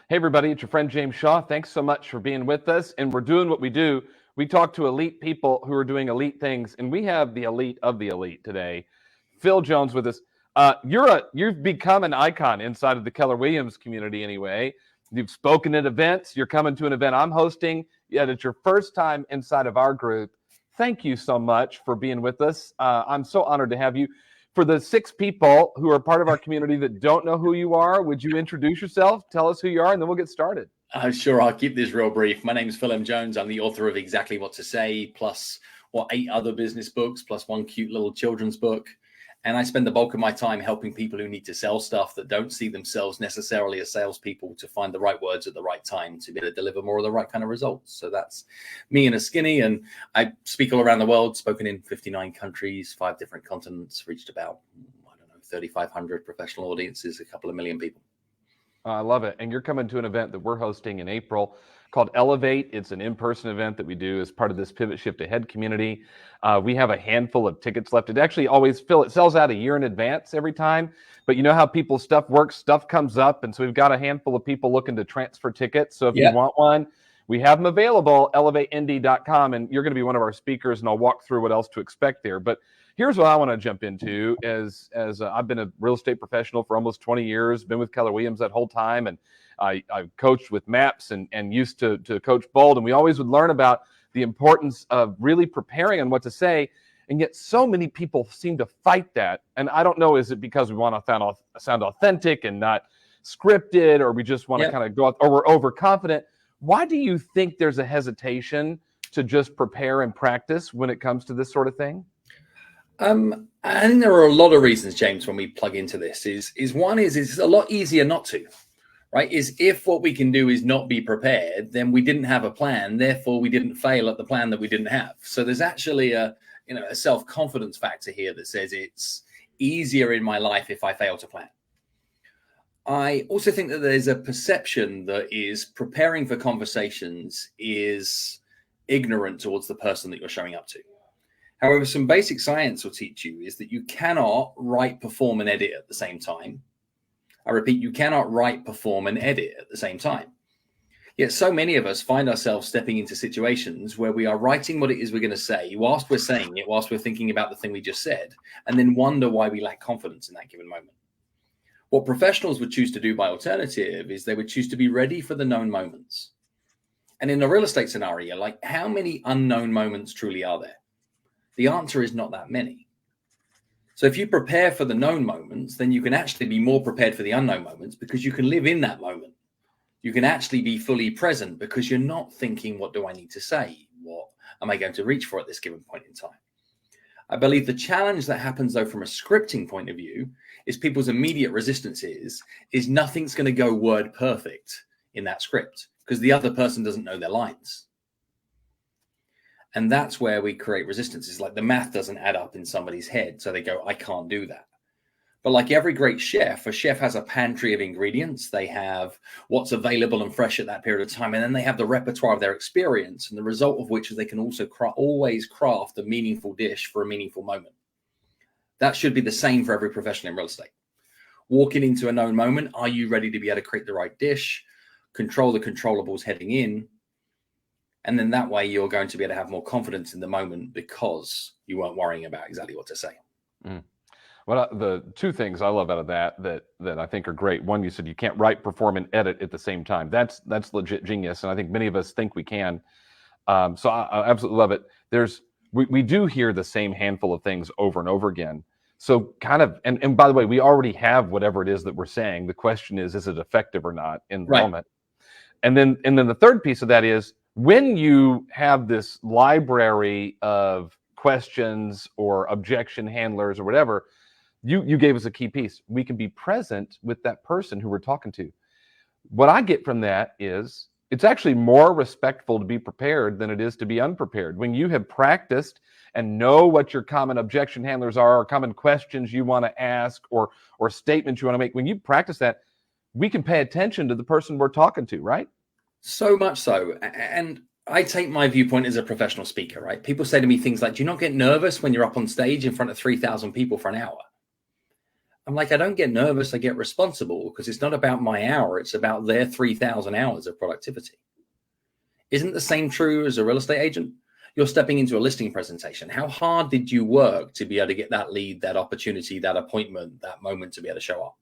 Hey, everybody, it's your friend James Shaw. Thanks so much for being with us. And we're doing what we do. We talk to elite people who are doing elite things, and we have the elite of the elite today. Phil Jones with us. You've become an icon inside of the Keller Williams community anyway. You've spoken at events. You're coming to an event I'm hosting, yet it's your first time inside of our group. Thank you so much for being with us. I'm so honored to have you. For the 6 people who are part of our community that don't know who you are, would you introduce yourself, tell us who you are, and then we'll get started. Sure, I'll keep this real brief. My name is Phil M. Jones. I'm the author of Exactly What to Say, plus 8 other business books, plus 1 cute little children's book. And I spend the bulk of my time helping people who need to sell stuff that don't see themselves necessarily as salespeople to find the right words at the right time to be able to deliver more of the right kind of results. So that's me in a skinny. And I speak all around the world, spoken in 59 countries, 5 different continents, reached about, 3,500 professional audiences, a couple of million people. I love it. And you're coming to an event that we're hosting in April called Elevate. It's an in-person event that we do as part of this Pivot Shift Ahead community. We have a handful of tickets left. It actually always, Phil, it sells out a year in advance every time. But you know how people's stuff works, stuff comes up. And so we've got a handful of people looking to transfer tickets. So if you want one, we have them available, elevatend.com. And you're going to be one of our speakers, and I'll walk through what else to expect there. But here's what I want to jump into as I've been a real estate professional for almost 20 years, been with Keller Williams that whole time. And I've coached with MAPS and used to coach Bold. And we always would learn about the importance of really preparing on what to say. And yet so many people seem to fight that. And I don't know, is it because we want to sound authentic and not scripted, or we just want to kind of go out, or we're overconfident? Why do you think there's a hesitation to just prepare and practice when it comes to this sort of thing? I think there are a lot of reasons, James, when we plug into this. One is it's a lot easier not to, right? If what we can do is not be prepared, then we didn't have a plan. Therefore, we didn't fail at the plan that we didn't have. So there's actually a self-confidence factor here that says it's easier in my life if I fail to plan. I also think that there's a perception that is preparing for conversations is ignorant towards the person that you're showing up to. However, some basic science will teach you is that you cannot write, perform, and edit at the same time. I repeat, you cannot write, perform, and edit at the same time. Yet so many of us find ourselves stepping into situations where we are writing what it is we're going to say whilst we're saying it, whilst we're thinking about the thing we just said, and then wonder why we lack confidence in that given moment. What professionals would choose to do by alternative is they would choose to be ready for the known moments. And in a real estate scenario, like, how many unknown moments truly are there? The answer is not that many. So if you prepare for the known moments, then you can actually be more prepared for the unknown moments, because you can live in that moment. You can actually be fully present because you're not thinking, what do I need to say? What am I going to reach for at this given point in time? I believe the challenge that happens, though, from a scripting point of view, is people's immediate resistance is nothing's going to go word perfect in that script because the other person doesn't know their lines. And that's where we create resistance. It's like the math doesn't add up in somebody's head. So they go, I can't do that. But like every great chef, a chef has a pantry of ingredients. They have what's available and fresh at that period of time. And then they have the repertoire of their experience. And the result of which is they can also always craft a meaningful dish for a meaningful moment. That should be the same for every professional in real estate. Walking into a known moment, are you ready to be able to create the right dish, control the controllables heading in? And then that way you're going to be able to have more confidence in the moment because you weren't worrying about exactly what to say. Well, the 2 things I love out of that I think are great. One, you said you can't write, perform, and edit at the same time. That's legit genius. And I think many of us think we can. So I absolutely love it. We do hear the same handful of things over and over again. So kind of, and by the way, we already have whatever it is that we're saying. The question is it effective or not in the moment? And then the third piece of that is, when you have this library of questions or objection handlers or whatever, you gave us a key piece. We can be present with that person who we're talking to. What I get from that is it's actually more respectful to be prepared than it is to be unprepared. When you have practiced and know what your common objection handlers are, or common questions you want to ask, or statements you want to make, when you practice that, we can pay attention to the person we're talking to, right? So much so. And I take my viewpoint as a professional speaker, right? People say to me things like, do you not get nervous when you're up on stage in front of 3,000 people for an hour? I'm like, I don't get nervous. I get responsible because it's not about my hour. It's about their 3,000 hours of productivity. Isn't the same true as a real estate agent? You're stepping into a listing presentation. How hard did you work to be able to get that lead, that opportunity, that appointment, that moment to be able to show up?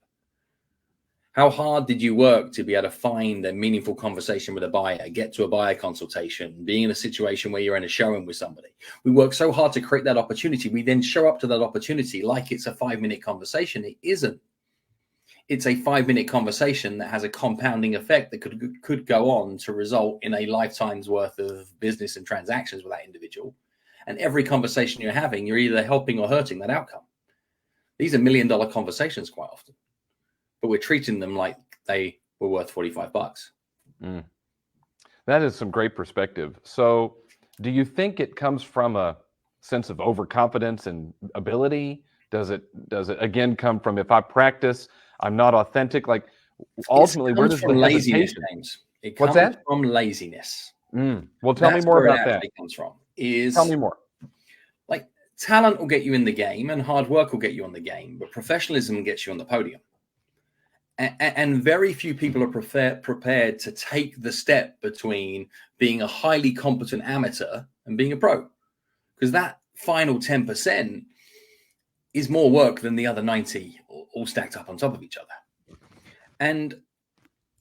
How hard did you work to be able to find a meaningful conversation with a buyer, get to a buyer consultation, being in a situation where you're in a showing with somebody? We work so hard to create that opportunity. We then show up to that opportunity like it's a 5-minute conversation. It isn't. It's a 5-minute conversation that has a compounding effect that could go on to result in a lifetime's worth of business and transactions with that individual. And every conversation you're having, you're either helping or hurting that outcome. These are $1 million conversations quite often, but we're treating them like they were worth $45. That is some great perspective. So do you think it comes from a sense of overconfidence and ability? Does it again come from, if I practice, I'm not authentic? Like, ultimately, where does the laziness, James? It comes from laziness. Well, tell me more about that. Comes from tell me more. Like, talent will get you in the game and hard work will get you on the game, but professionalism gets you on the podium. And very few people are prepared to take the step between being a highly competent amateur and being a pro, because that final 10% is more work than the other 90 all stacked up on top of each other. And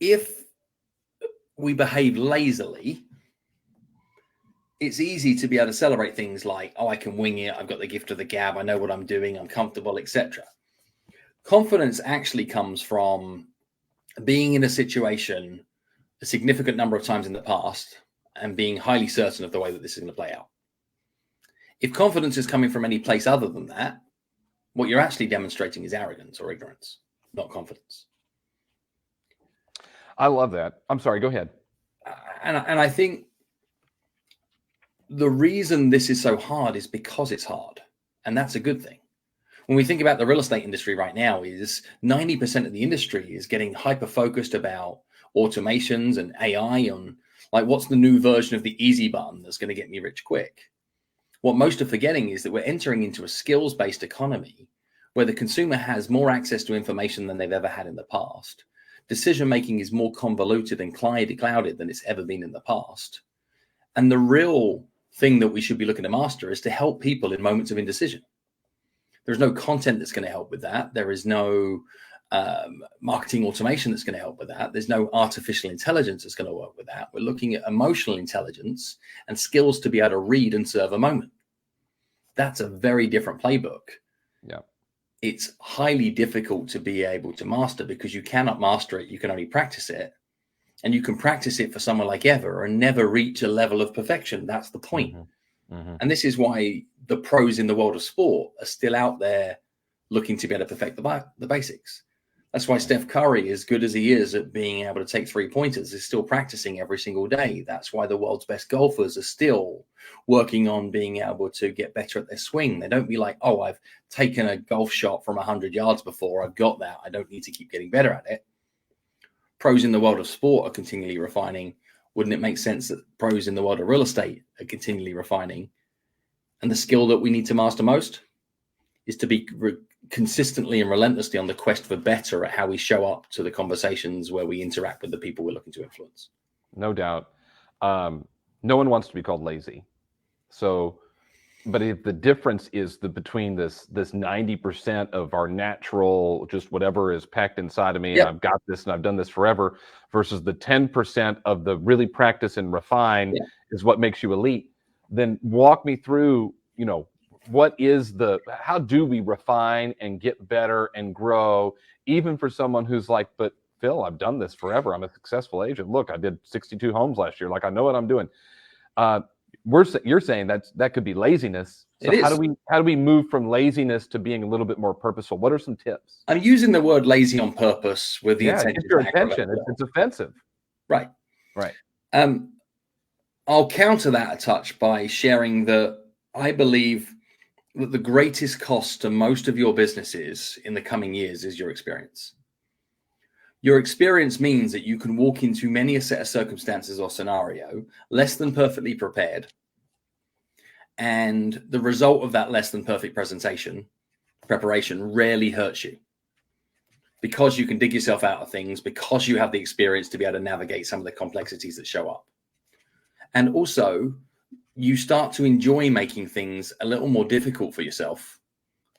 if we behave lazily, it's easy to be able to celebrate things like, oh, I can wing it, I've got the gift of the gab, I know what I'm doing, I'm comfortable, etc. Confidence actually comes from being in a situation a significant number of times in the past and being highly certain of the way that this is going to play out. If confidence is coming from any place other than that, what you're actually demonstrating is arrogance or ignorance, not confidence. I love that. I'm sorry, go ahead. And I think the reason this is so hard is because it's hard. And that's a good thing. When we think about the real estate industry right now, is 90% of the industry is getting hyper-focused about automations and AI on, like, what's the new version of the easy button that's going to get me rich quick? What most are forgetting is that we're entering into a skills-based economy where the consumer has more access to information than they've ever had in the past. Decision-making is more convoluted and clouded than it's ever been in the past. And the real thing that we should be looking to master is to help people in moments of indecision. There's no content that's going to help with that. There is no marketing automation that's going to help with that. There's no artificial intelligence that's going to work with that. We're looking at emotional intelligence and skills to be able to read and serve a moment. That's a very different playbook. Yeah. It's highly difficult to be able to master because you cannot master it. You can only practice it. And you can practice it for someone like ever and never reach a level of perfection. That's the point. And this is why the pros in the world of sport are still out there looking to be able to perfect the basics. That's why Steph Curry, as good as he is at being able to take 3-pointers, is still practicing every single day. That's why the world's best golfers are still working on being able to get better at their swing. They don't be like, oh, I've taken a golf shot from 100 yards before. I've got that. I don't need to keep getting better at it. Pros in the world of sport are continually refining. Wouldn't it make sense that pros in the world of real estate are continually refining? And the skill that we need to master most is to be consistently and relentlessly on the quest for better at how we show up to the conversations where we interact with the people we're looking to influence. No doubt. No one wants to be called lazy. So, but if the difference is between this 90% of our natural, just whatever is packed inside of me, and I've got this and I've done this forever, versus the 10% of the really practice and refine is what makes you elite, then walk me through, how do we refine and get better and grow, even for someone who's like, but Phil, I've done this forever. I'm a successful agent. Look, I did 62 homes last year. Like, I know what I'm doing. You're saying that could be laziness. So how do we move from laziness to being a little bit more purposeful? What are some tips? I'm using the word lazy on purpose with the intention. Get your attention. It's offensive. Right. Right. I'll counter that a touch by sharing that I believe that the greatest cost to most of your businesses in the coming years is your experience. Your experience means that you can walk into many a set of circumstances or scenario less than perfectly prepared. And the result of that less than perfect preparation rarely hurts you. because you can dig yourself out of things, because you have the experience to be able to navigate some of the complexities that show up. And also, you start to enjoy making things a little more difficult for yourself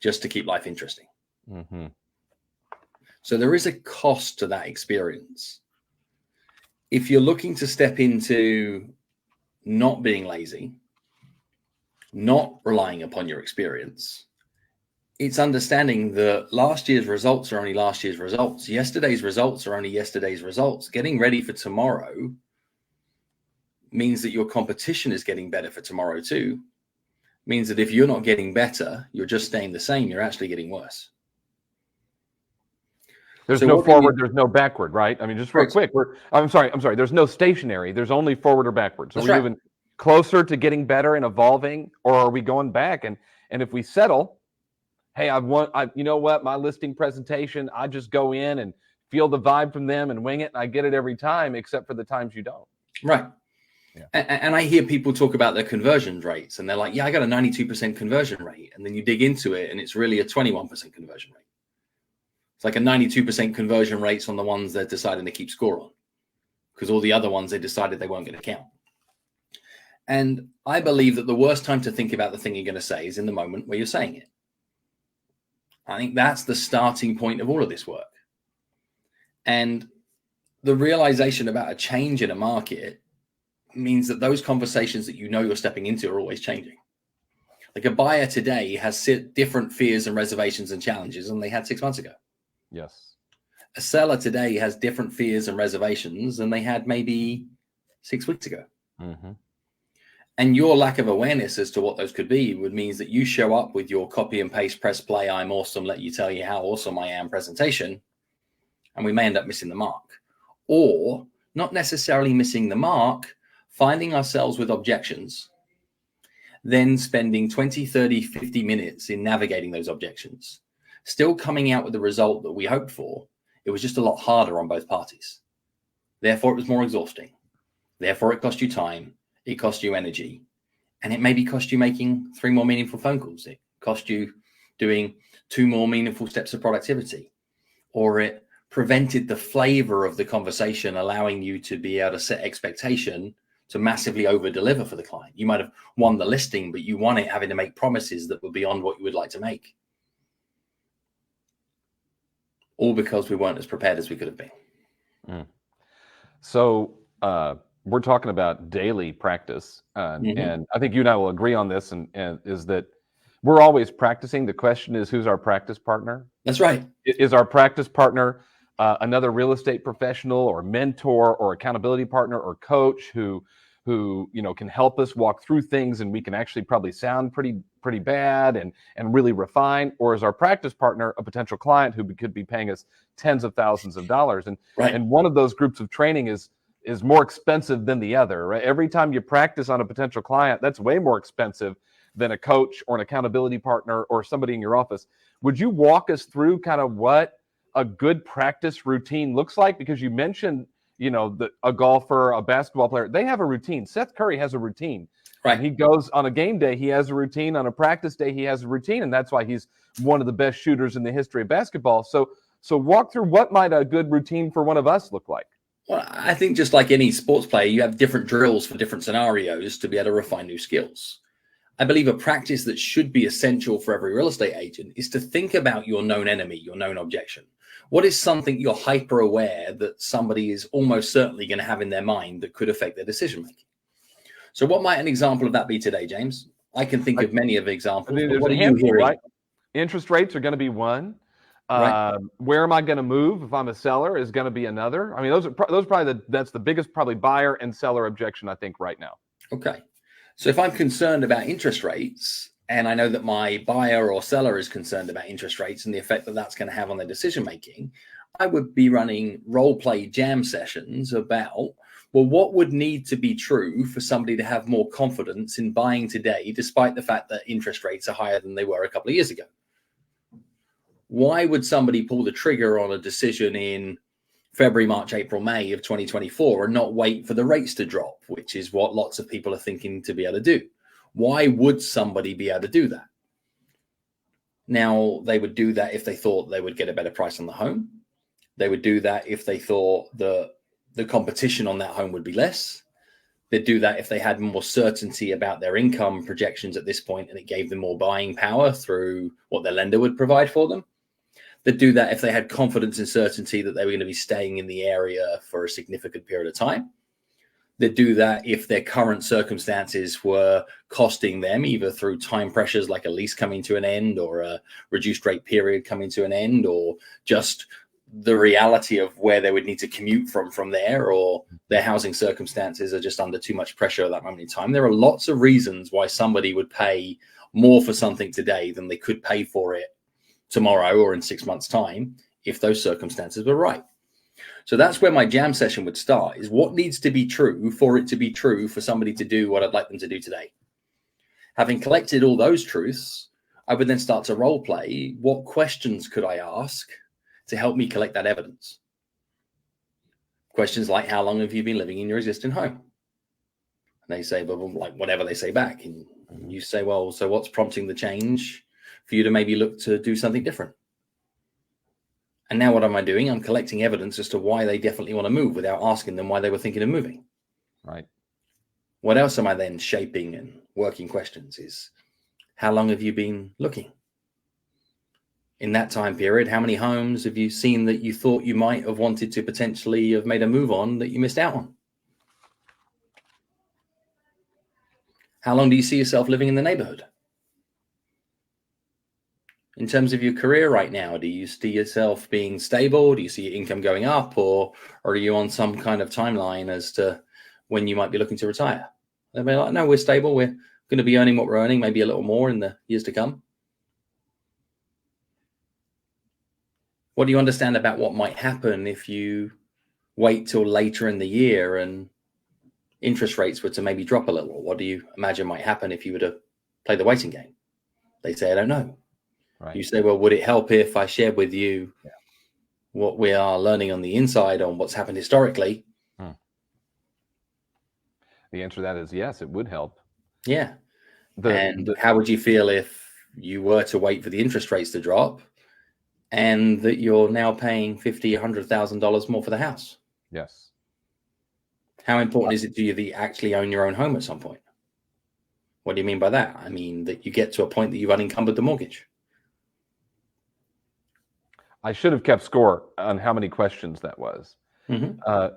just to keep life interesting. Mm-hmm. So there is a cost to that experience. If you're looking to step into not being lazy, not relying upon your experience, it's understanding that last year's results are only last year's results. Yesterday's results are only yesterday's results. Getting ready for tomorrow means that your competition is getting better for tomorrow too. Means that if you're not getting better, you're just staying the same. You're actually getting worse. There's no forward, there's no backward, right? I mean, just real quick, I'm sorry. There's no stationary. There's only forward or backward. So we're moving closer to getting better and evolving, or are we going back? And if we settle, hey, you know what? My listing presentation, I just go in and feel the vibe from them and wing it, and I get it every time, except for the times you don't. Right. Yeah. And I hear people talk about their conversion rates, and they're like, yeah, I got a 92% conversion rate. And then you dig into it, and it's really a 21% conversion rate. It's like a 92% conversion rates on the ones they're deciding to keep score on, because all the other ones they decided they weren't going to count. And I believe that the worst time to think about the thing you're going to say is in the moment where you're saying it. I think that's the starting point of all of this work. And the realization about a change in a market means that those conversations that you know you're stepping into are always changing. Like a buyer today has different fears and reservations and challenges than they had 6 months ago. Yes. A seller today has different fears and reservations than they had maybe 6 weeks ago. Mm-hmm. And your lack of awareness as to what those could be would mean that you show up with your copy and paste, press play, I'm awesome, let you tell you how awesome I am presentation, and we may end up missing the mark. Or not necessarily missing the mark, finding ourselves with objections, then spending 20, 30, 50 minutes in navigating those objections, still coming out with the result that we hoped for. It was just a lot harder on both parties. Therefore, it was more exhausting. Therefore, it cost you time. It cost you energy. And it maybe cost you making 3 more meaningful phone calls. It cost you doing 2 more meaningful steps of productivity. Or it prevented the flavor of the conversation, allowing you to be able to set expectation to massively over deliver for the client. You might have won the listing, but you won it having to make promises that were beyond what you would like to make. All because we weren't as prepared as we could have been. Mm. So we're talking about daily practice. And I think you and I will agree on this, and is that we're always practicing. The question is, who's our practice partner? That's right. Is our practice partner another real estate professional or mentor or accountability partner or coach who can help us walk through things, and we can actually probably sound pretty bad and really refine? Or is our practice partner a potential client who could be paying us tens of thousands of dollars? And one of those groups of training is more expensive than the other, right? Every time you practice on a potential client, that's way more expensive than a coach or an accountability partner or somebody in your office. Would you walk us through kind of what a good practice routine looks like? Because you mentioned, a golfer, a basketball player, they have a routine. Seth Curry has a routine. Right. He goes on a game day, he has a routine. On a practice day, he has a routine. And that's why he's one of the best shooters in the history of basketball. So walk through, what might a good routine for one of us look like? Well, I think just like any sports player, you have different drills for different scenarios to be able to refine new skills. I believe a practice that should be essential for every real estate agent is to think about your known enemy, your known objection. What is something you're hyper aware that somebody is almost certainly going to have in their mind that could affect their decision making? So what might an example of that be today, James? I can think of many of examples. But what are you hearing? Right? Interest rates are going to be one. Right. Where am I going to move if I'm a seller is going to be another. I mean, those probably that's the biggest probably buyer and seller objection, I think, right now. Okay. So if I'm concerned about interest rates, and I know that my buyer or seller is concerned about interest rates and the effect that that's going to have on their decision making, I would be running role play jam sessions about, well, what would need to be true for somebody to have more confidence in buying today, despite the fact that interest rates are higher than they were a couple of years ago? Why would somebody pull the trigger on a decision in February, March, April, May of 2024 and not wait for the rates to drop, which is what lots of people are thinking to be able to do? Why would somebody be able to do that? Now, they would do that if they thought they would get a better price on the home. They would do that if they thought that the competition on that home would be less. They'd do that if they had more certainty about their income projections at this point and it gave them more buying power through what their lender would provide for them. They'd do that if they had confidence and certainty that they were going to be staying in the area for a significant period of time. They'd do that if their current circumstances were costing them, either through time pressures like a lease coming to an end or a reduced rate period coming to an end, or just the reality of where they would need to commute from there, or their housing circumstances are just under too much pressure at that moment in time. There are lots of reasons why somebody would pay more for something today than they could pay for it tomorrow or in 6 months' time if those circumstances were right. So that's where my jam session would start, is what needs to be true for it to be true for somebody to do what I'd like them to do today. Having collected all those truths, I would then start to role play. What questions could I ask to help me collect that evidence? Questions like, how long have you been living in your existing home? And they say, well, like whatever they say back. And you say, well, so what's prompting the change for you to maybe look to do something different? And now what am I doing? I'm collecting evidence as to why they definitely want to move without asking them why they were thinking of moving. Right. What else am I then shaping and working questions is, how long have you been looking? In that time period, how many homes have you seen that you thought you might have wanted to potentially have made a move on that you missed out on? How long do you see yourself living in the neighborhood? In terms of your career right now, do you see yourself being stable? Do you see your income going up, or are you on some kind of timeline as to when you might be looking to retire? They'll be like, no, we're stable. We're going to be earning what we're earning, maybe a little more in the years to come. What do you understand about what might happen if you wait till later in the year and interest rates were to maybe drop a little? What do you imagine might happen if you were to play the waiting game? They say, I don't know. Right. You say, well, would it help if I shared with you what we are learning on the inside on what's happened historically? The answer to that is yes, it would help. Yeah. How would you feel if you were to wait for the interest rates to drop and that you're now paying $50,000, $100,000 more for the house? Yes. How important is it to you that you actually own your own home at some point? What do you mean by that? I mean that you get to a point that you've unencumbered the mortgage. I should have kept score on how many questions that was,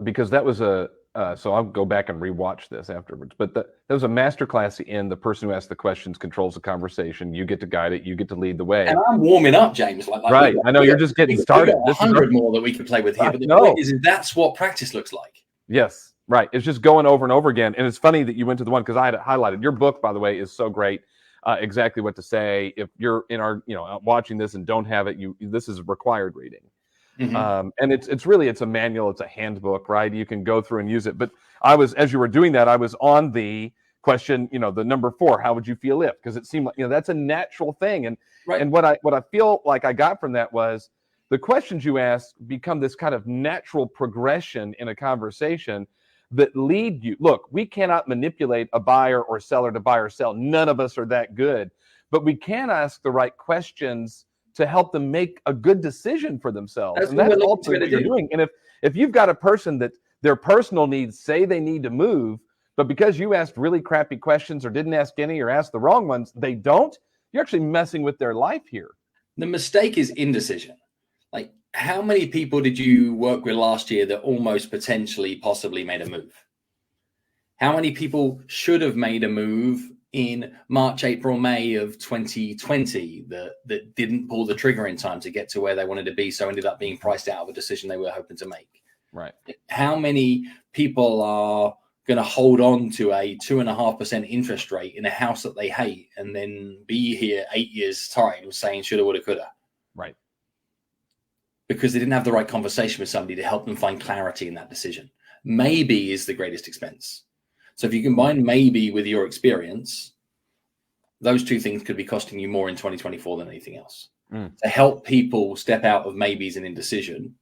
because that was so I'll go back and rewatch this afterwards. But that was a masterclass in the person who asked the questions controls the conversation. You get to guide it. You get to lead the way. And I'm warming up, James. Right. I know you're just getting started. There's 100 more that we could play with here. But the point is that's what practice looks like. Yes. Right. It's just going over and over again. And it's funny that you went to the one, because I had it highlighted. Your book, by the way, is so great. Exactly what to say. If you're in our, watching this and don't have it, this is required reading. And it's really a manual, it's a handbook, right? You can go through and use it. But as you were doing that, I was on the question, the number 4, how would you feel if? Because it seemed like, that's a natural thing. And and what I feel like I got from that was the questions you asked become this kind of natural progression in a conversation that lead you. Look, we cannot manipulate a buyer or seller to buy or sell. None of us are that good, but we can ask the right questions to help them make a good decision for themselves. That's ultimately what you're doing. And if you've got a person that their personal needs say they need to move, but because you asked really crappy questions or didn't ask any or asked the wrong ones, they don't, you're actually messing with their life here. The mistake is indecision. Like, how many people did you work with last year that almost potentially possibly made a move? How many people should have made a move in March, April, May of 2020 that didn't pull the trigger in time to get to where they wanted to be, so ended up being priced out of a decision they were hoping to make? Right. How many people are going to hold on to a 2.5% interest rate in a house that they hate and then be here 8 years' time saying shoulda, woulda, coulda? Right. Because they didn't have the right conversation with somebody to help them find clarity in that decision. Maybe is the greatest expense. So if you combine maybe with your experience, those two things could be costing you more in 2024 than anything else. To help people step out of maybes and indecision,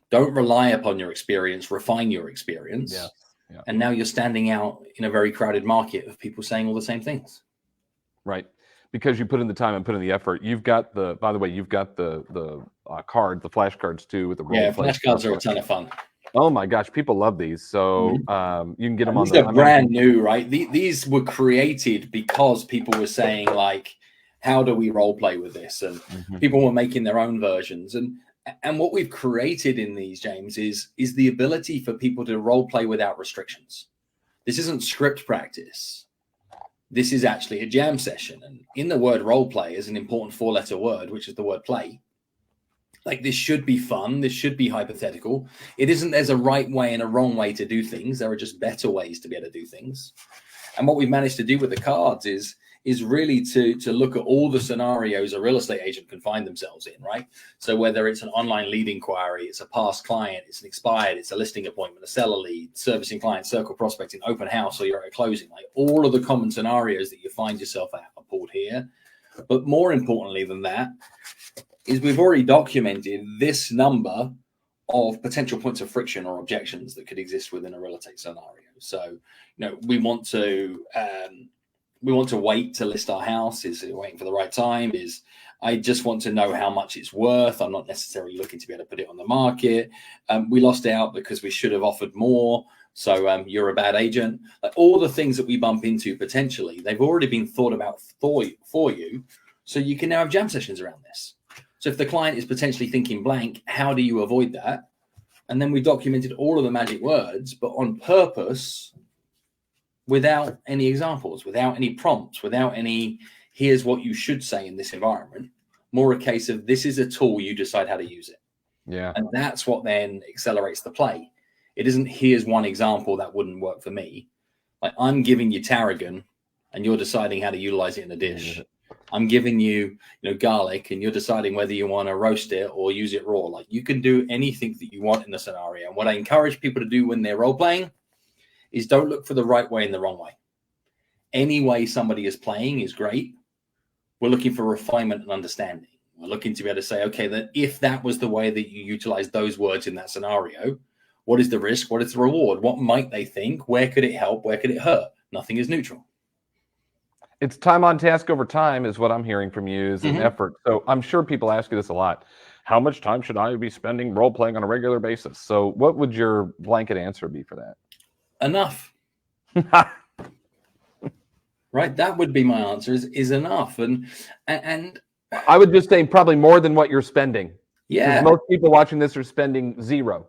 don't rely upon your experience, refine your experience. Yeah. And now you're standing out in a very crowded market of people saying all the same things. Right. because you put in the time and put in the effort. You've got by the way, you've got the the flashcards too with the role play. Flashcards are a ton of fun. Oh my gosh, people love these. So you can get them on these are brand new, right? These were created because people were saying, like, how do we role play with this? And people were making their own versions. And what we've created in these, James, is the ability for people to role play without restrictions. This isn't script practice. This is actually a jam session. And in the word role play is an important 4-letter word, which is the word play. Like, this should be fun. This should be hypothetical. It isn't there's a right way and a wrong way to do things. There are just better ways to be able to do things. And what we've managed to do with the cards is really to look at all the scenarios a real estate agent can find themselves in, right? So whether it's an online lead inquiry, it's a past client, it's an expired, it's a listing appointment, a seller lead, servicing client, circle prospecting, open house, or you're at a closing, like all of the common scenarios that you find yourself at are pulled here. But more importantly than that is we've already documented this number of potential points of friction or objections that could exist within a real estate scenario. So, we want to wait to list our house. Is it waiting for the right time? Is I just want to know how much it's worth. I'm not necessarily looking to be able to put it on the market. We lost out because we should have offered more. So you're a bad agent. Like, all the things that we bump into potentially, they've already been thought about for you. So you can now have jam sessions around this. So if the client is potentially thinking blank, how do you avoid that? And then we documented all of the magic words, but on purpose, without any examples, without any prompts, without any, here's what you should say in this environment. More a case of, this is a tool, you decide how to use it. Yeah. And that's what then accelerates the play. It isn't, here's one example that wouldn't work for me. Like, I'm giving you tarragon and you're deciding how to utilize it in a dish. I'm giving you, garlic, and you're deciding whether you want to roast it or use it raw. Like, you can do anything that you want in the scenario. And what I encourage people to do when they're role playing is don't look for the right way and the wrong way. Any way somebody is playing is great. We're looking for refinement and understanding. We're looking to be able to say, okay, that if that was the way that you utilize those words in that scenario, what is the risk? What is the reward? What might they think? Where could it help? Where could it hurt? Nothing is neutral. It's time on task over time is what I'm hearing from you, is an effort. So I'm sure people ask you this a lot. How much time should I be spending role playing on a regular basis? So what would your blanket answer be for that? Enough. Right? That would be my answer, is enough. And I would just say probably more than what you're spending. Yeah. Most people watching this are spending zero.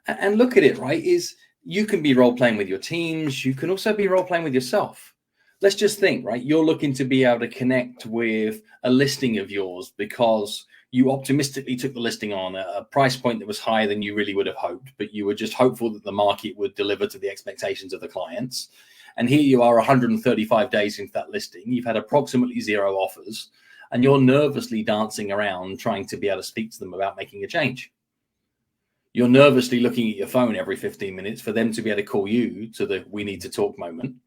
And look at it, right? Is you can be role playing with your teams. You can also be role playing with yourself. Let's just think, right? You're looking to be able to connect with a listing of yours because you optimistically took the listing on a price point that was higher than you really would have hoped, but you were just hopeful that the market would deliver to the expectations of the clients. And here you are 135 days into that listing. You've had approximately 0 offers, and you're nervously dancing around trying to be able to speak to them about making a change. You're nervously looking at your phone every 15 minutes for them to be able to call you to the we need to talk moment.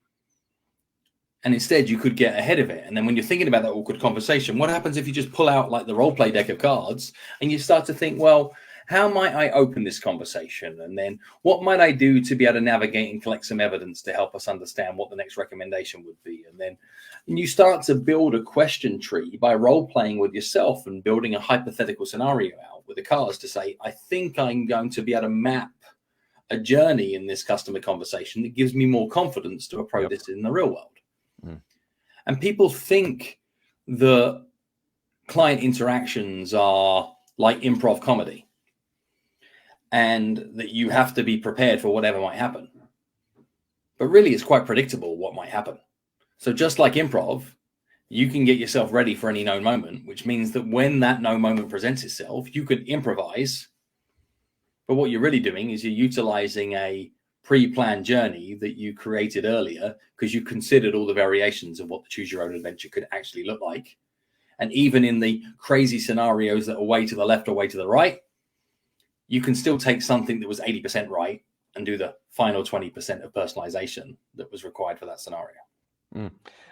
And instead, you could get ahead of it. And then when you're thinking about that awkward conversation, what happens if you just pull out like the role play deck of cards and you start to think, well, how might I open this conversation? And then what might I do to be able to navigate and collect some evidence to help us understand what the next recommendation would be? And then you start to build a question tree by role playing with yourself and building a hypothetical scenario out with the cards to say, I think I'm going to be able to map a journey in this customer conversation that gives me more confidence to approach this in the real world. And people think the client interactions are like improv comedy and that you have to be prepared for whatever might happen. But really, it's quite predictable what might happen. So just like improv, you can get yourself ready for any known moment, which means that when that known moment presents itself, you could improvise. But what you're really doing is you're utilizing a pre-planned journey that you created earlier because you considered all the variations of what the choose your own adventure could actually look like. And even in the crazy scenarios that are way to the left or way to the right, you can still take something that was 80% right and do the final 20% of personalization that was required for that scenario.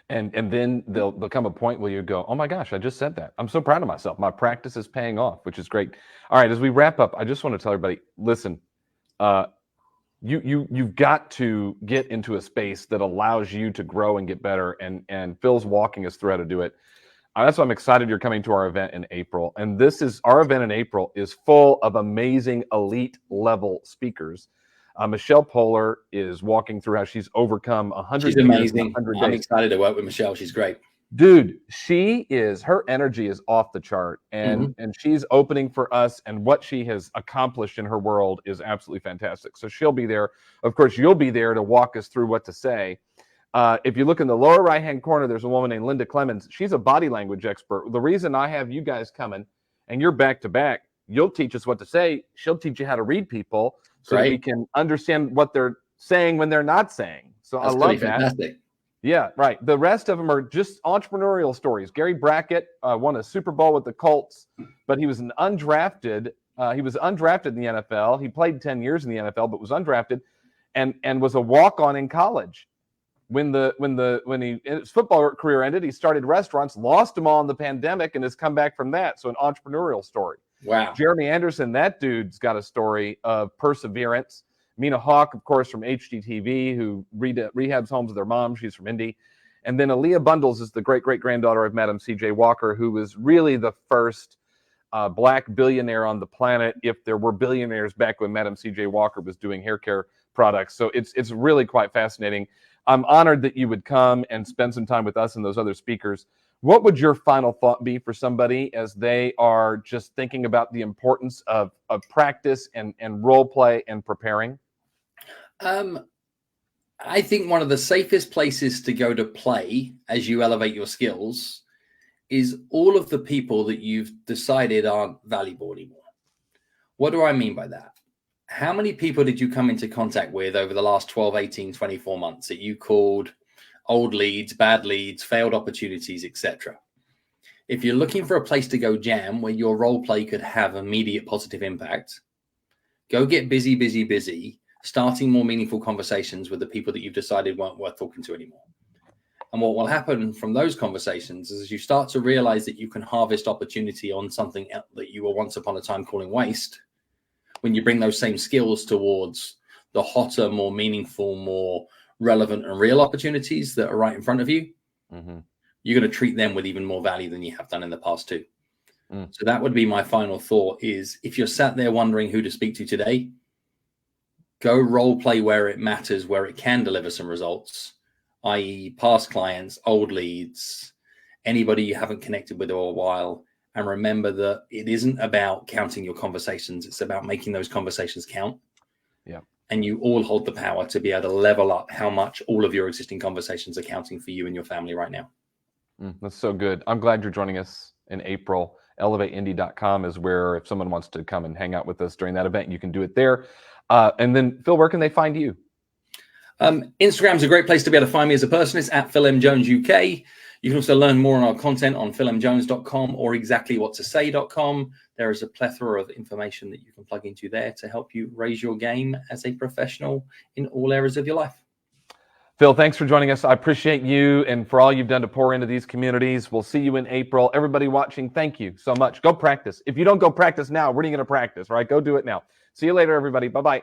And then there'll come a point where you go, oh my gosh, I just said that. I'm so proud of myself. My practice is paying off, which is great. All right, as we wrap up, I just want to tell everybody, listen, you've got to get into a space that allows you to grow and get better. And Phil's walking us through how to do it. That's why I'm excited you're coming to our event in April. And our event in April is full of amazing elite level speakers. Michelle Poler is walking through how she's overcome 100 She's years, amazing. 100 I'm days. excited to work with Michelle. She's great. Dude, her energy is off the chart, and she's opening for us, and what she has accomplished in her world is absolutely fantastic. So she'll be there. Of course, you'll be there to walk us through what to say. If you look in the lower right-hand corner, there's a woman named Linda Clemens. She's a body language expert. The reason I have you guys coming, and you're back-to-back, you'll teach us what to say. She'll teach you how to read people so that we can understand what they're saying when they're not saying. So I love that. Fantastic. Yeah, right. The rest of them are just entrepreneurial stories. Gary Brackett won a Super Bowl with the Colts, but he was undrafted. He was undrafted in the NFL. He played 10 years in the NFL, but was undrafted, and was a walk-on in college. When his football career ended, he started restaurants, lost them all in the pandemic, and has come back from that. So an entrepreneurial story. Wow. Jeremy Anderson, that dude's got a story of perseverance. Mina Hawk, of course, from HGTV, who rehabs homes with their mom. She's from Indy. And then Aaliyah Bundles is the great-great-granddaughter of Madam C.J. Walker, who was really the first black billionaire on the planet, if there were billionaires back when Madam C.J. Walker was doing hair care products. So it's really quite fascinating. I'm honored that you would come and spend some time with us and those other speakers. What would your final thought be for somebody as they are just thinking about the importance of practice and role play and preparing? I think one of the safest places to go to play as you elevate your skills is all of the people that you've decided aren't valuable anymore. What do I mean by that? How many people did you come into contact with over the last 12, 18, 24 months that you called old leads, bad leads, failed opportunities, etc.? If you're looking for a place to go jam where your role play could have immediate positive impact, go get busy, starting more meaningful conversations with the people that you've decided weren't worth talking to anymore. And what will happen from those conversations is you start to realize that you can harvest opportunity on something that you were once upon a time calling waste. When you bring those same skills towards the hotter, more meaningful, more relevant and real opportunities that are right in front of you, you're going to treat them with even more value than you have done in the past too. So that would be my final thought is, if you're sat there wondering who to speak to today, go role play where it matters, where it can deliver some results, i.e. past clients, old leads, anybody you haven't connected with in a while. And remember that it isn't about counting your conversations. It's about making those conversations count. Yeah. And you all hold the power to be able to level up how much all of your existing conversations are counting for you and your family right now. That's so good. I'm glad you're joining us in April. ElevateIndy.com is where, if someone wants to come and hang out with us during that event, you can do it there. And then, Phil, where can they find you? Instagram is a great place to be able to find me as a person. It's at Phil M. Jones UK. You can also learn more on our content on philmjones.com or exactlywhattosay.com. There is a plethora of information that you can plug into there to help you raise your game as a professional in all areas of your life. Phil, thanks for joining us. I appreciate you and for all you've done to pour into these communities. We'll see you in April. Everybody watching, thank you so much. Go practice. If you don't go practice now, when are you going to practice, right? Go do it now. See you later, everybody. Bye-bye.